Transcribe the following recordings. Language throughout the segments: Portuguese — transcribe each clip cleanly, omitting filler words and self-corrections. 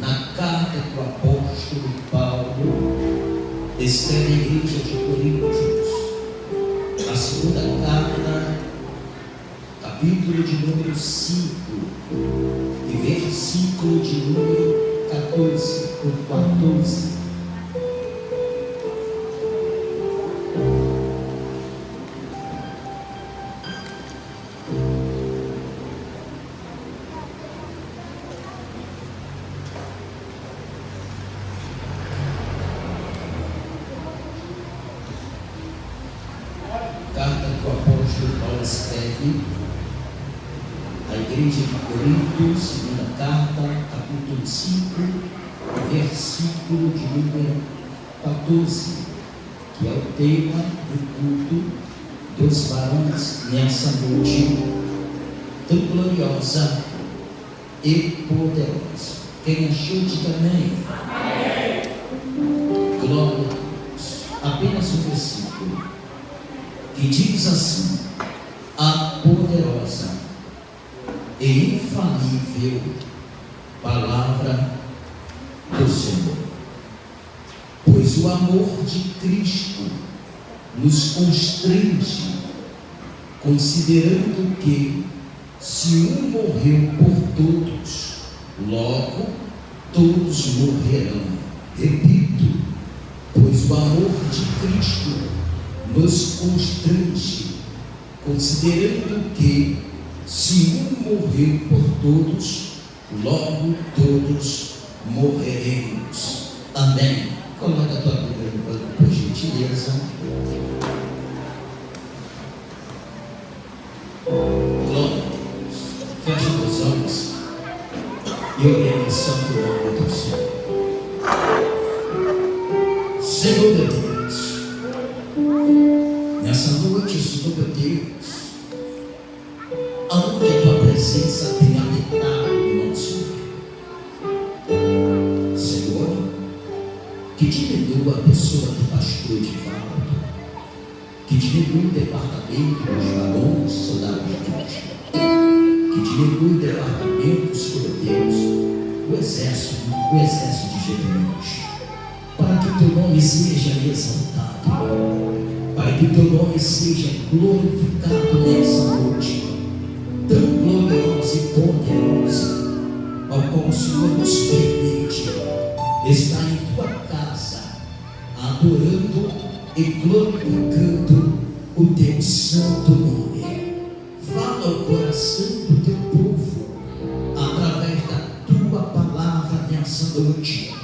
Na carta que o apóstolo Paulo escreve à igreja de Coríntios, a segunda carta, capítulo de número 5 e versículo de número 14 ou 14. Carta que o apóstolo Paulo escreve à igreja de Coríntios, segunda carta, capítulo 5, versículo de número 14, que é o tema do culto dos varões nessa noite tão gloriosa e poderosa. Quem achou, diga amém. Glória a Deus. Apenas um versículo que diz assim: a poderosa e infalível palavra do Senhor. Pois o amor de Cristo nos constrange, considerando que, se um morreu por todos, logo todos morrerão. Repito, pois o amor de Cristo nos constrange, considerando que, se um morreu por todos, logo todos morreremos. Amém. Coloca a tua Bíblia no banco, por gentileza. Glória a Deus. Feche os olhos e oremos o santo nome do Senhor. Senhor meu Deus, nessa noite, Senhor meu Deus, aonde a tua presença tem habitado no nosso meio, Senhor, que diminua a pessoa do pastor Edivaldo, que diminua o departamento dos varões soldados de Cristo, que diminua o departamento, Senhor Deus, o exército de Gedeões, para que o teu nome seja exaltado, para que o teu nome seja glorificado nessa noite tão gloriosa e poderosa, ao qual o Senhor nos permite estar em tua casa, adorando e glorificando o teu santo nome. Fala ao coração do teu povo através da tua palavra nessa noite,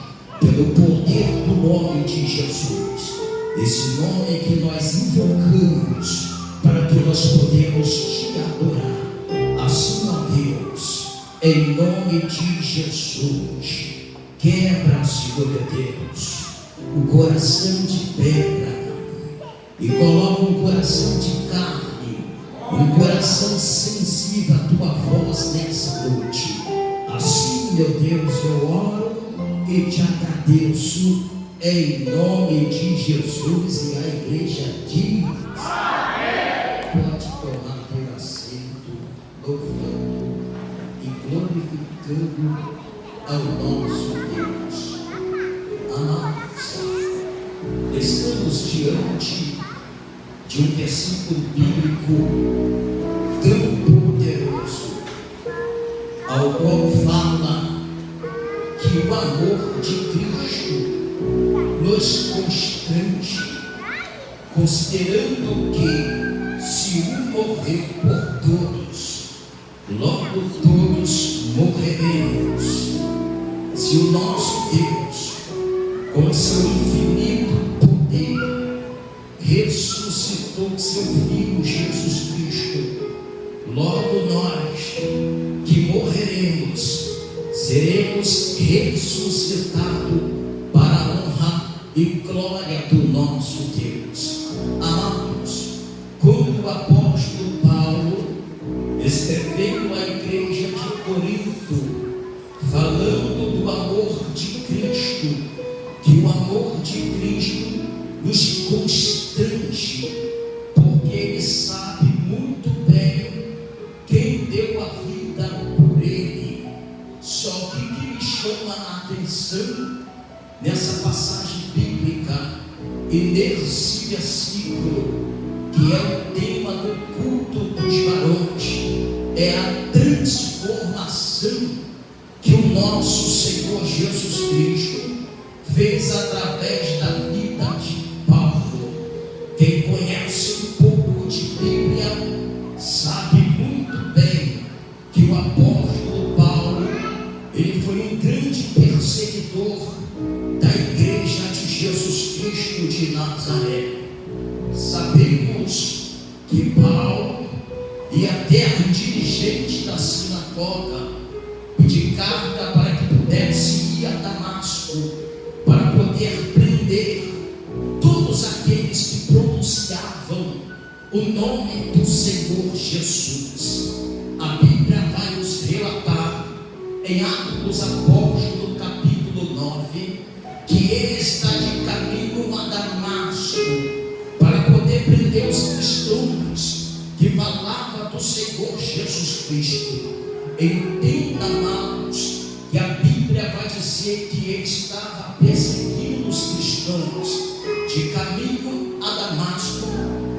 pelo poder do nome de Jesus, esse nome que nós invocamos para que nós podemos te adorar. Assim, ó Deus, em nome de Jesus, quebra, Senhor meu Deus, o coração de pedra e coloca um coração de carne, um coração sensível à tua voz nessa noite. Assim, meu Deus, eu oro e te agradeço em nome de Jesus. E a igreja diz: amém. Pode tomar teu assento, louvando e glorificando ao nosso Deus. Amados, estamos diante de um versículo bíblico tão poderoso, ao qual fala que o amor de Cristo nos constrange, considerando que, se um morrer por todos, logo todos morreremos. Se o nosso Deus, com seu infinito poder, ressuscitou seu Filho Jesus Cristo, logo nós que morreremos seremos ressuscitados para a honra e glória do nosso Deus. Amados, quando o apóstolo Paulo escreveu à igreja de Corinto, falando do amor de Cristo, que o amor de Cristo nos constrange, porque ele sabe muito bem quem deu a vida por ele, chama a atenção nessa passagem bíblica e nesse versículo, que é o tema do culto dos varões, é a transformação que o nosso Senhor Jesus Cristo fez através da vida de Paulo. Quem conhece um pouco de Bíblia sabe muito bem que o apóstolo Paulo, ele foi um grande perseguidor da igreja de Jesus Cristo de Nazaré. Sabemos que Paulo ia até a dirigente da sinagoga pedir carta para que pudesse ir a Damasco, para poder prender todos aqueles que pronunciavam o nome do Senhor Jesus. A Bíblia vai nos relatar em Atos dos Apóstolos, capítulo 9, que ele está de caminho a Damasco para poder prender os cristãos que falavam do Senhor Jesus Cristo. Entenda, amados, que a Bíblia vai dizer que ele estava perseguindo os cristãos de caminho a Damasco.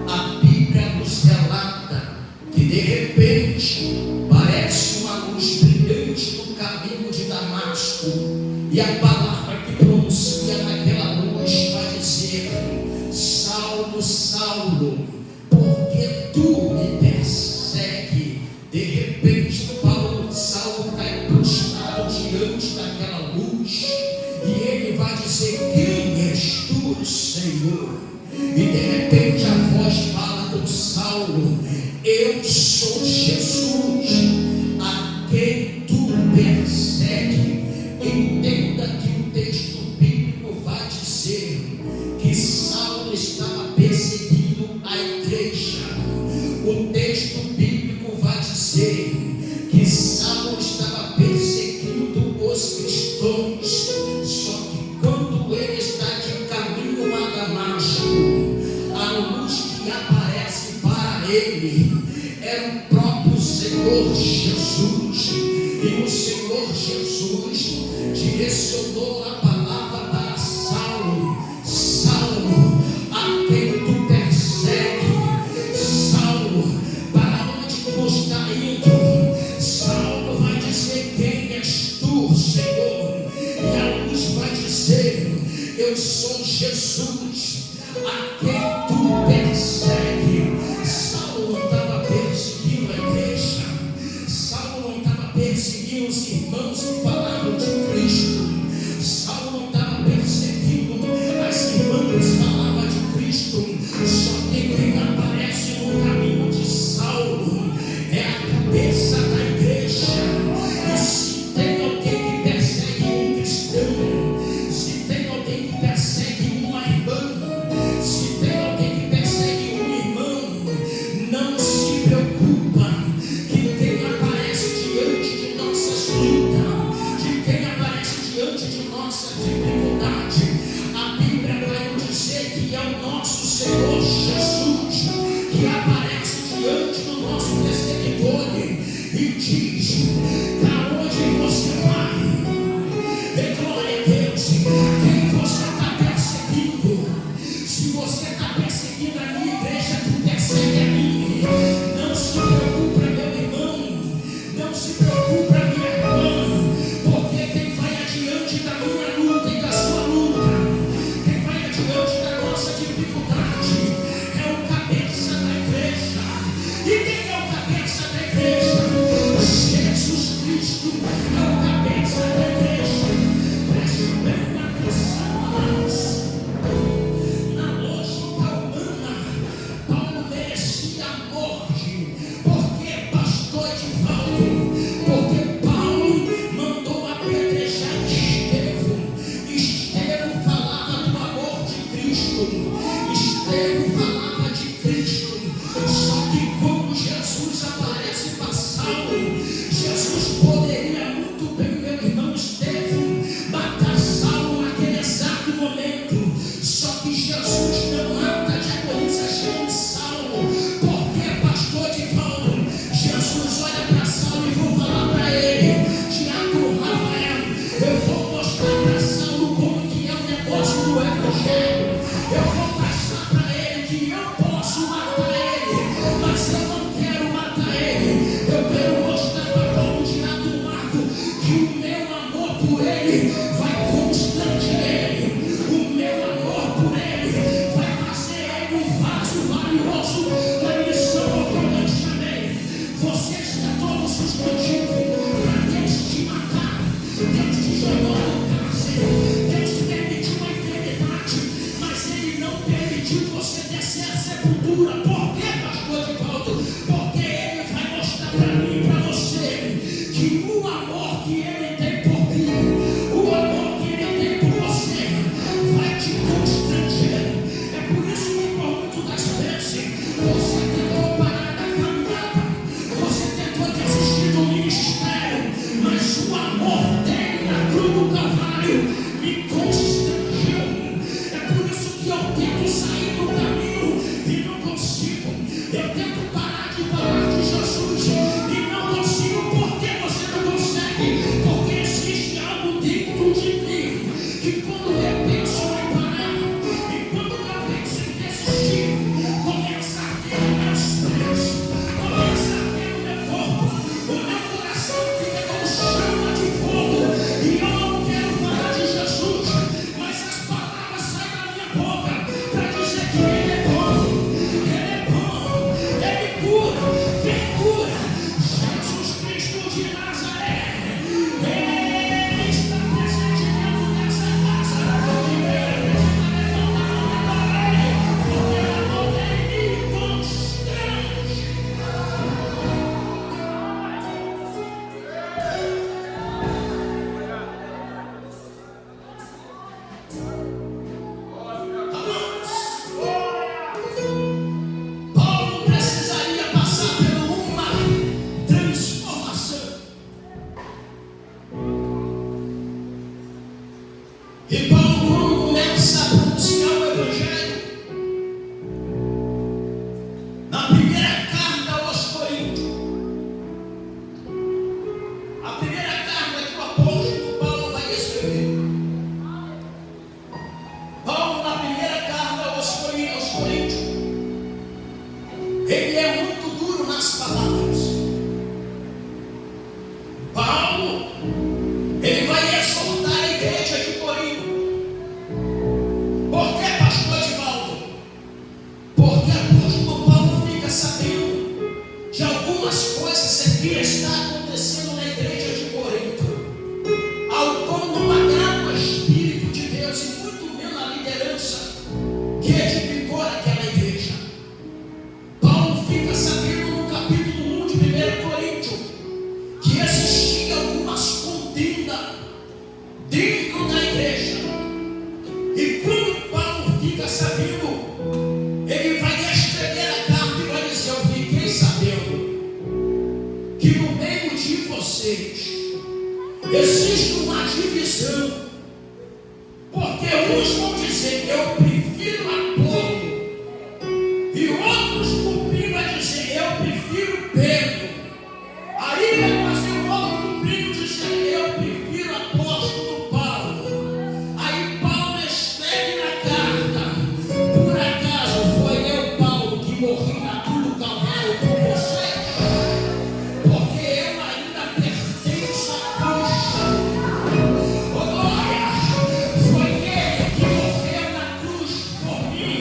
A Bíblia nos relata que de repente parece uma luz brilhante no caminho de Damasco, e a palavra que pronuncia naquela luz vai dizer: Saulo, Saulo, por que tu me persegue? De repente Saulo cai prostrado diante daquela luz, e ele vai dizer: quem és tu, Senhor? E de repente a voz fala com Saulo: eu sou Jesus, a quem tu persegue. Entenda que o texto bíblico vai dizer que Saulo estava perseguindo a igreja. O texto bíblico vai dizer que Saulo estava perseguindo os cristãos. Só que quando ele está de caminho a Damasco, a luz que aparece para ele é o próprio Senhor Jesus. E o Senhor Jesus direcionou a palavra para Saulo: Saulo, a quem tu persegue? Saulo, para onde tu está indo? Saulo vai dizer: quem és tu, Senhor? E a luz vai dizer: eu sou Jesus, a quem tu persegue. Saulo não estava perseguindo a igreja, Saulo não estava perseguindo os irmãos que falavam de Cristo, Saulo não estava perseguindo as irmãs que falavam de Cristo. Só que quem aparece no caminho de Saulo é a cabeça da igreja. E se tem alguém que persegue um cristão, se tem alguém que persegue uma irmã, se tem alguém que persegue um irmão, não se preocupa, que quem aparece diante de nossas lutas, de quem aparece diante de nossa dificuldade, a Bíblia vai nos dizer que é o nosso Senhor Jesus, que aparece diante do nosso perseguidor e diz: para onde você vai? Glória a Deus. Quem você está perseguindo? Se você está perseguindo a minha igreja, tu persegue a mim. Não se preocupe, meu irmão, não se preocupe, minha irmã, porque quem vai adiante da minha luta e da sua luta, quem vai adiante da nossa dificuldade, é o cabeça da igreja. E quem é o cabeça da igreja? Jesus Cristo é o cabeça da igreja. Preste bem atenção, amados. Na lógica humana, Paulo merecia a morte, porque pastor Edivaldo, porque Paulo mandou apedrejar Estevão. Estevão falava do amor de Cristo, Estevão falava de Cristo. Só que quando Jesus aparece para Saulo, Jesus poderia muito bem, meu irmão, que o meu amor por ele vai constranger ele. O meu amor por ele vai fazer ele um vaso valioso da missão que eu chamei. Você está todo suspendido para Deus te matar. Deus te jogou no cárcere. Deus permitiu a enfermidade, mas ele não permitiu você descer a sepultura. Por que, pastor Edivaldo? Porque ele vai mostrar para mim e para você que o amor que ele tem por mim, o amor que ele tem por você, vai te constranger. É por isso que por muito das vezes você tentou parar da caminhada, você tentou desistir do ministério, mas o amor dele na cruz do Calvário me constrangeu. É por isso que eu tento sair do caminho e não consigo. Eu tento parar de falar de Jesus e não consigo. Por que você não consegue? Porque existe algo dentro de mim que quando eu penso em parar e quando eu penso em desistir, começa a ter os meus pés, começa a ter o meu corpo, o meu coração fica com chama de fogo e eu não quero falar de Jesus, mas as palavras saem da minha boca para dizer que ele é bom, ele cura, quem cura? Jesus Cristo de Nazaré. Ele está presente dentro dessa casa. E ele está levantando a mão para ele, porque o amor dele me constrange. Paulo precisaria passar por uma transformação. E Paulo, quando começa a pronunciar o Evangelho, na primeira carta aos Coríntios, a primeira carta que o apóstolo Paulo vai escrever, Paulo, na primeira carta aos Coríntios, ele é muito duro nas palavras. Paulo, ele vai exortar a igreja de Corinto. Por que, pastor Edivaldo? Porque o apóstolo Paulo fica sabendo de algumas coisas que está acontecendo na igreja de Corinto, ao qual não agrada o Espírito de Deus e muito menos a liderança que edificou aquela igreja. Paulo fica sabendo no capítulo 1 de 1 Coríntios que existia algumas contendas dentro da igreja. E quando Paulo fica sabendo, ele vai escrever a carta e vai dizer: eu fiquei sabendo que no meio de vocês existe uma divisão, porque uns vão dizer eu prefiro Apolo, e outros por mim vai dizer eu prefiro Pedro. Aí vai fazer um outro cumprir dizer eu prefiro apóstolo Paulo. Aí Paulo escreve na carta: por acaso foi eu, Paulo, que morri na cruz do Calvário por vocês? Porque eu ainda pertenço à cruz. Oh, glória! Foi ele que morreu na cruz por mim.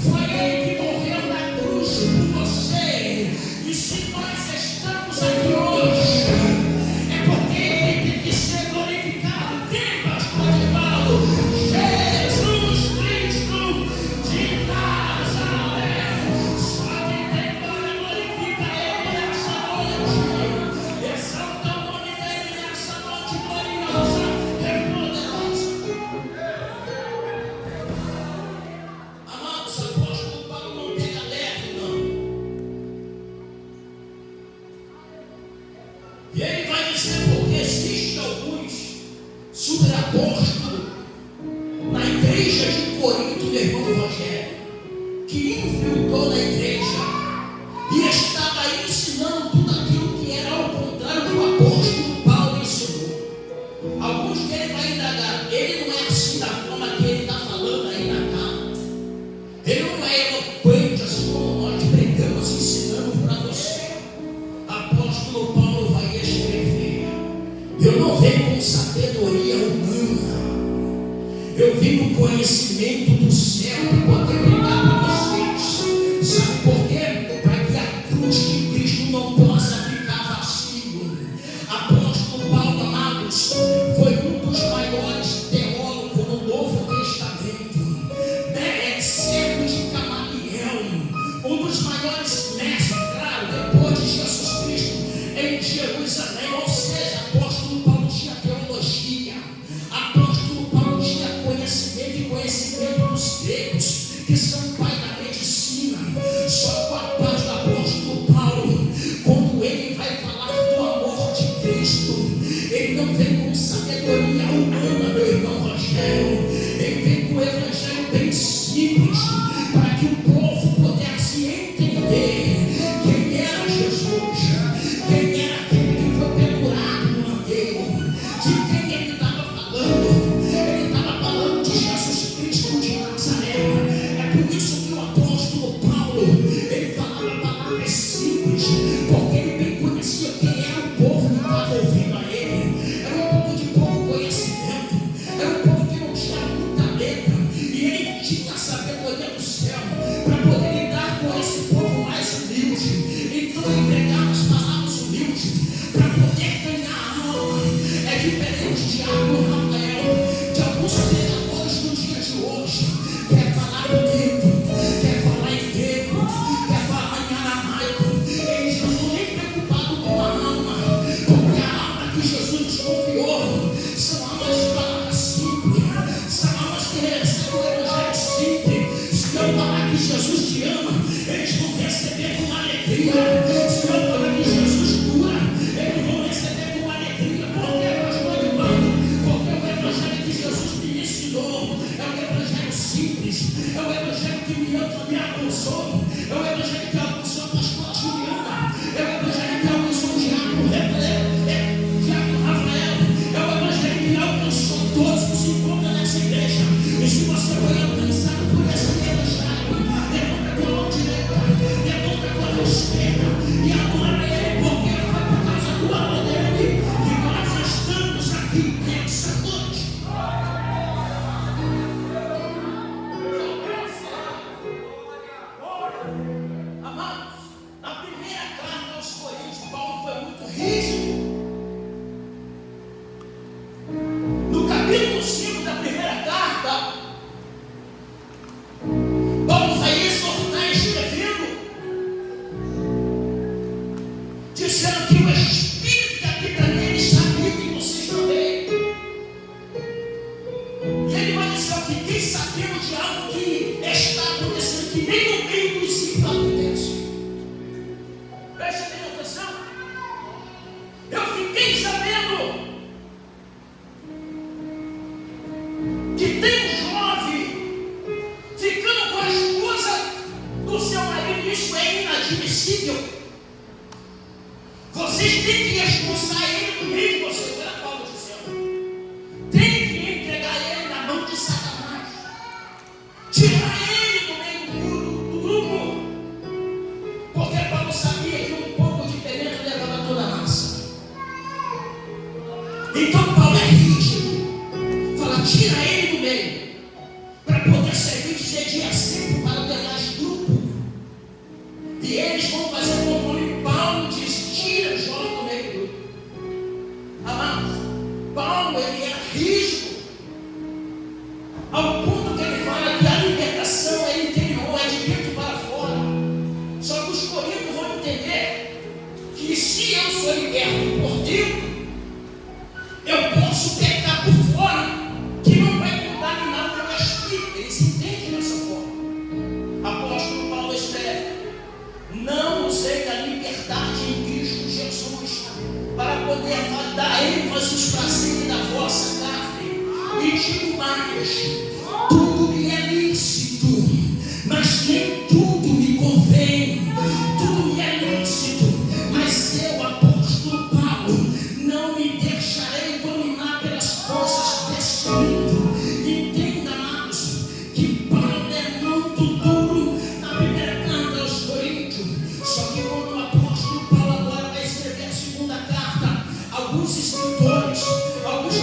Foi ele que morreu na cruz por você. E se nós estamos aqui hoje, é porque ele tem que ser glorificado. Quem, pastor Edivaldo? Jesus Cristo de Nazaré. Só quem tem glória glorifica ele nessa noite. Exalta o nome dele nessa noite gloriosa e poderosa. Amados, o apóstolo Paulo não pega leve, não. E ele vai dizer porque existe alguns superapóstolos na igreja de Corinto, meu irmão evangélico, que infiltrou na igreja e estava ensinando tudo aquilo que era ao contrário do que o apóstolo Paulo ensinou. Alguns que ele vai indagar, ele não é assim da forma que ele está falando aí na carta. Ele não é eloquente assim como nós pregamos e ensinamos para você. Apóstolo Paulo vai escrever: eu com sabedoria humana. Eu vim com conhecimento do céu para poder pregar para vocês. Sabe por quê? Para que a cruz de Cristo não possa ficar vazio. Apóstolo Paulo, amados, foi um dos maiores teólogos no Novo Testamento. É servo de Gamaliel, um dos maiores mestres, claro, depois de Jesus Cristo, em Jerusalém. Ou seja, apóstolo Paulo tinha teologia, apóstolo Paulo tinha conhecimento e conhecimento dos gregos, que são pai da medicina. Só com a paz do apóstolo Paulo, quando ele vai falar do amor de Cristo, ele não vem com sabedoria humana, meu irmão Rogério. Ele vem com o evangelho bem simples, para que o povo pudesse entender quem era Jesus, quem era aquele que foi pendurado no madeiro, de quem ele estava falando. Ele estava falando de Jesus Cristo de Nazaré. É por isso que o apóstolo Paulo, ele falava palavras simples, porque ele bem conhecia quem era o povo que estava ouvindo a ele. Era um povo de pouco conhecimento, era um povo que não tinha muita letra, e ele tinha a sabedoria do céu para poder lidar com esse povo mais humilde. Então ele pregava as palavras humildes para poder ganhar a alma. É diferente de Arno Rafael, de alguns pregadores no dia de hoje. Quer falar bonito, quer falar em grego, quer falar em aramaico. Eles não estão nem preocupados com a alma, porque a alma que Jesus nos confiou são almas de palavras simples, são almas que recebem o evangelho simples. Se eu falar que Jesus te ama, eles vão receber com alegria. Se eu falar que Jesus cura, eles vão receber com alegria. Porque o evangelho que Jesus me ensinou é o evangelho simples, é o evangelho que me abençoou, é o evangelho que abençoou a pastora Juliana, é o evangelho que abençoou o Diácono Rafael, é o evangelho que alcançou todos que se encontram nessa igreja. E se você foi alcançado por esse evangelho, levanta a tua mão direita, levanta a tua mão esquerda e adora ele, porque foi por causa do amor dele que nós estamos aqui nessa noite. Amados, na primeira carta aos Coríntios, Paulo foi muito rígido. No capítulo 5 da primeira carta, Paulo vai exortar escrevendo, dizendo que o Espírito que habita nele está habita em vocês também. E ele vai dizer: eu fiquei sabendo de algo que está acontecendo, que nem no meio dos ímpios acontece. Preste bem atenção. Eu fiquei sabendo que tem um jovem ficando com a esposa do seu marido. Isso é inadmissível. Vocês têm que expulsar ele do meio de vocês. Era Paulo dizendo. Tem que entregar ele na mão de Satanás. Tirar ele do meio do grupo. Porque Paulo sabia que um pouco de pimenta levava toda a massa. Então Paulo é rígido. Fala: tira ele do meio, para poder servir de exemplo para o demais grupo. E eles vão fazer como Paulo diz: tira o jovem do meio do grupo. Amados, Paulo ele era rígido, ao ponto que ele fala que a libertação é interior, é de dentro para fora. Só que os coríntios vão entender que se eu sou liberto por dentro, eu posso pecar por fora, que não vai contaminar o meu espírito. Eles entendem dessa forma. Apóstolo Paulo escreve: não usei da liberdade em Cristo Jesus para poder dar ênfase aos prazeres da vossa carne. E digo mais: tudo me é lícito, mas nem tudo me convém. Tudo me é lícito, mas eu, apóstolo Paulo, não me deixarei dominar pelas forças desse mundo. Entenda, amados, que Paulo é muito duro na primeira carta aos Coríntios. Só que quando o apóstolo Paulo agora vai escrever a segunda carta, alguns escritores, alguns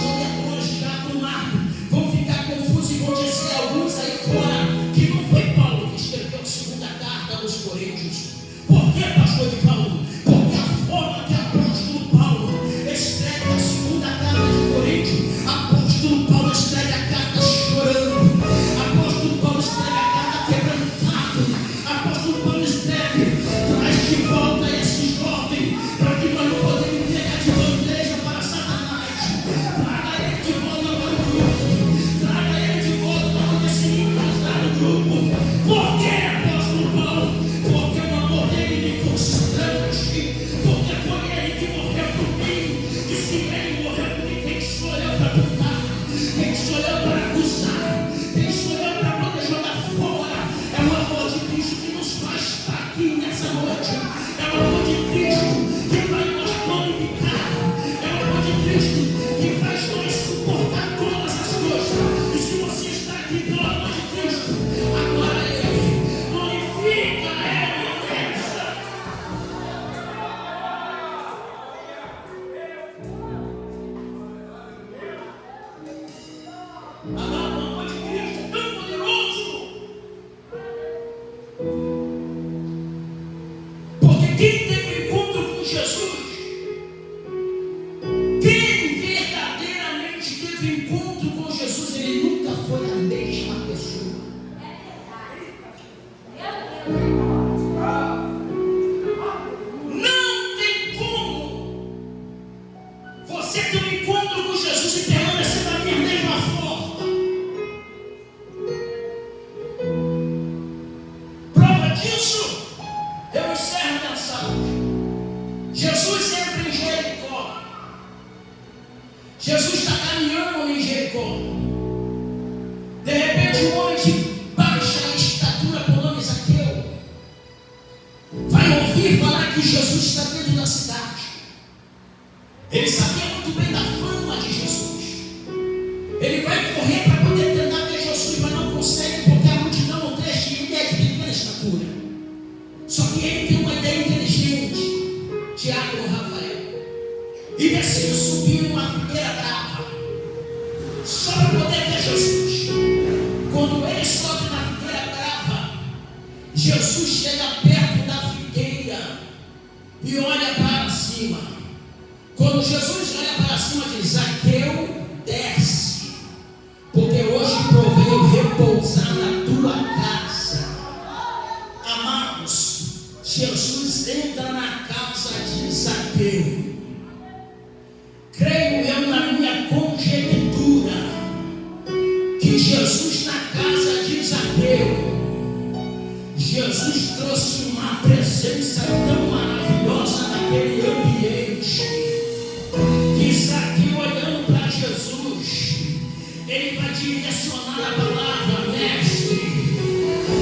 que o encontro com Jesus, ele nunca foi a mesma pessoa. Não tem como você ter um encontro com Jesus e permanecer da mesma forma. Prova disso, eu encerro a mensagem. Jesus entra em Jericó. Jesus está caminhando em Jericó. De repente, um homem de baixa estatura, por nome Zaqueu, vai ouvir falar que Jesus está dentro da cidade. Ele sabia muito bem da fama de Jesus. Ele vai correr para poder tentar ver Jesus, mas não consegue porque a multidão não deixa e ele é de pequena estatura. Só que ele tem uma ideia inteligente. Tiago e Rafael, e decide subir uma figueira brava, só para poder ver Jesus. Quando ele sobe na figueira brava, Jesus chega perto da figueira e olha para cima. Quando Jesus olha para cima, diz: Zaqueu, desce, porque hoje proveio repousar na tua casa. Amados, Jesus entra na casa de Zaqueu. Creio eu, na minha conjectura, que Jesus na casa de Zaqueu, Jesus trouxe uma presença tão maravilhosa naquele ambiente, que Zaqueu, olhando para Jesus, ele vai direcionar a palavra: mestre,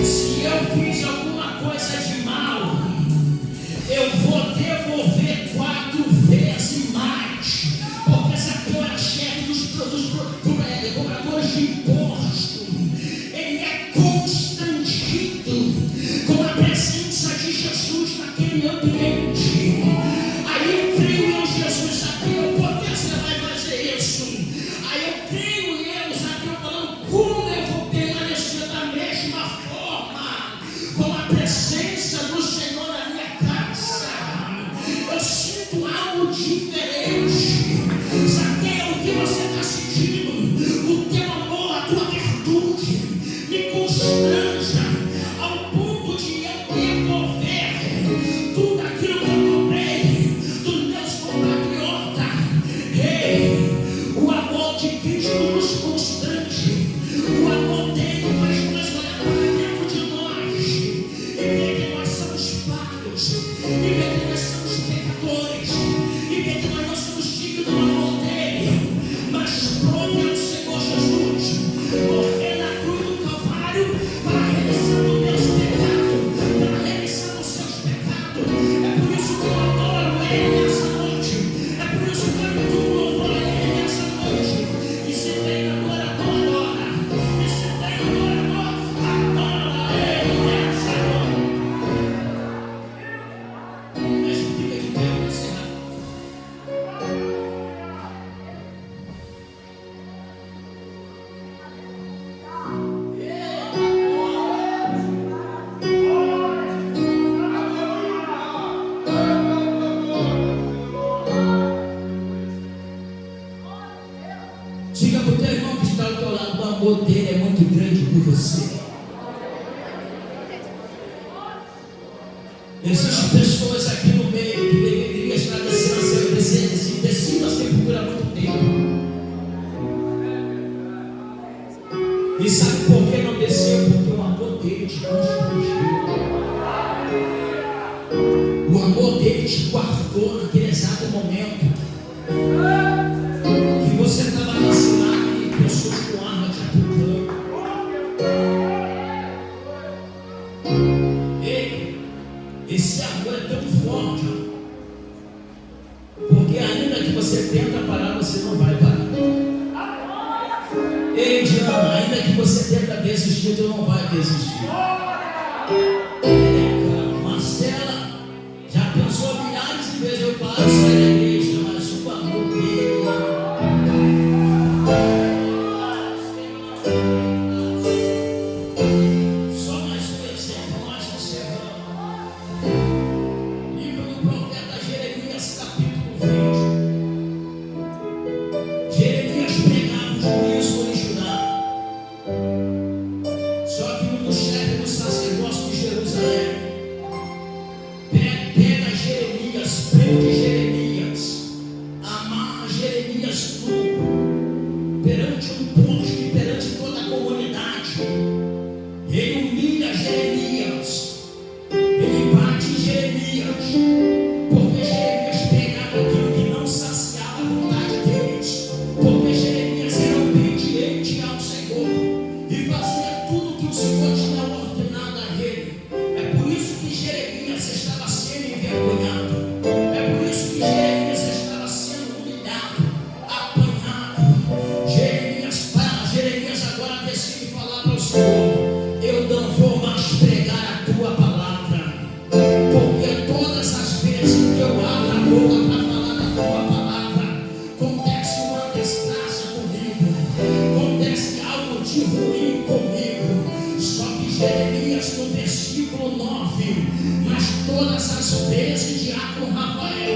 se eu fiz alguma coisa de mal, eu vou devolver 4 vezes mais, porque Zaqueu era chefe dos cobradores de imposto. Ele é constrangido com a presença de Jesus naquele ambiente. Aí eu creio em Jesus, Zaqueu, por que você vai fazer isso? Aí eu creio em Zaqueu falando: como eu vou permanecer da mesma forma, com a presença do Senhor na minha casa? Eu sinto algo diferente. Zaqueu, o que você está sentindo? O teu amor, a tua virtude me constranja ao ponto de eu devolver tudo aquilo que eu comprei dos meus compatriotas. Ei, o amor de Cristo nos constrange. O amor dele faz nós olhar para dentro de nós e ver que nós somos falhos, e ver que nós somos pecadores, e ver que nós não somos dignos do amor dele. Mas prove ao Senhor Jesus morrer na cruz do Calvário para a remissão dos meus pecados, para a remissão dos seus pecados. É por isso que eu adoro ele nessa noite. É por isso que eu me louvor a ele nessa noite. E se tem agora, adora. E se tem agora, adora ele nessa noite. Mas fica de pé para encerrar. Diga para o teu irmão que está ao teu lado: o amor dele é muito grande por você. Existem pessoas aqui no meio que deveriam estar descendo a sepultura há muito tempo. E sabe por que não desceu? Porque o amor dele te constrangiu. O amor dele te guardou naquele exato momento que você estava vacinado e pessoas com arma te apontando. Ei, esse amor é tão forte, porque ainda que você tenta parar, você não vai parar. Ei, Diana, ainda que você tenta desistir, tu não vai desistir. Marcela, já pensou milhares de vezes: eu paro e saio da igreja, mas o amor dele. Só mais um exemplo, nós encerramos. Livro do profeta Jeremias, capítulo 20. Jeremias pregava perante um poste, perante toda a comunidade. Ele humilha Jeremias, ele bate Jeremias, porque Jeremias pegava aquilo que não saciava a vontade deles, porque Jeremias era obediente ao Senhor e fazia tudo que o Senhor tinha ordenado a ele. É por isso que Jeremias estava sendo envergonhado, é por isso que Jeremias estava sendo humilhado, apanhado. Jeremias agora decide falar para o Senhor: eu não vou mais pregar a tua palavra, porque todas as vezes que eu abro a boca para falar da tua palavra, acontece uma desgraça comigo, acontece algo de ruim comigo. Só que Jeremias, no versículo 9, mas todas as vezes, diácono Rafael,